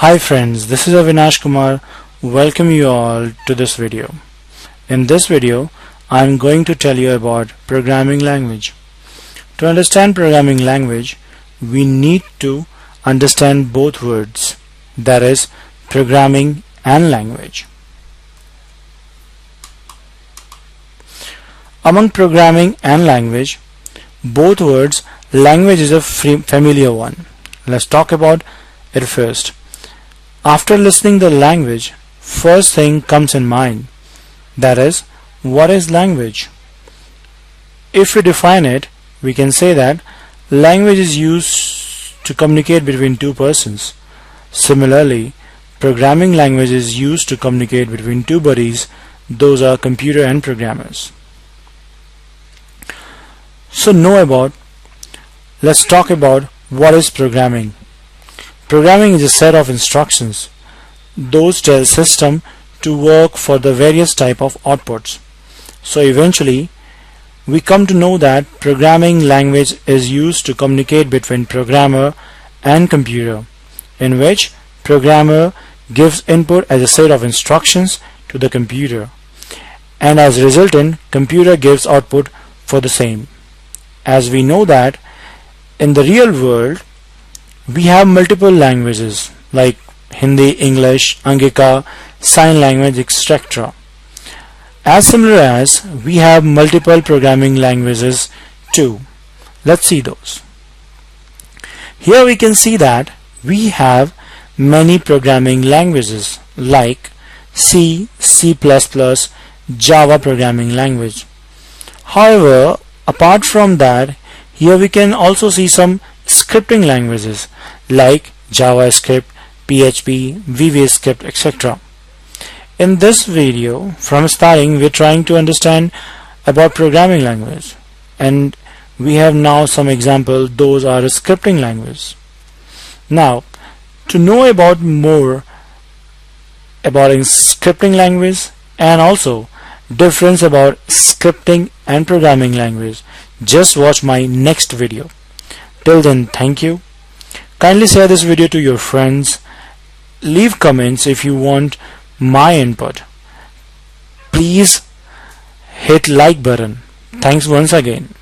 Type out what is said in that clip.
Hi friends, this is Avinash Kumar. Welcome you all to this video. In this video, I am going to tell you about programming language. To understand programming language, we need to understand both words, that is, programming and language. Among programming and language, both words, language is a familiar one. Let's talk about it first. After listening the language, first thing comes in mind, that is, what is language? If we define it, we can say that language is used to communicate between two persons. Similarly, programming language is used to communicate between two buddies, those are computer and programmers. So let's talk about what is programming. Programming is a set of instructions. Those tell system to work for the various type of outputs. So eventually, we come to know that programming language is used to communicate between programmer and computer, in which programmer gives input as a set of instructions to the computer, and as a resultant, computer gives output for the same. As we know that in the real world, we have multiple languages like Hindi, English, Angika, sign language, etc. As similar as we have multiple programming languages too. Let's see those. Here we can see that we have many programming languages like C, C++, Java programming language. However, apart from that, here we can also see some scripting languages like JavaScript, PHP, VBScript, etc. In this video, from starting, we're trying to understand about programming language, and we have now some examples. Those are scripting language. Now, to know about more about scripting language and also difference about scripting and programming language, just watch my next video. Till then, thank you. Kindly share this video to your friends. Leave comments if you want my input. Please hit like button. Thanks once again.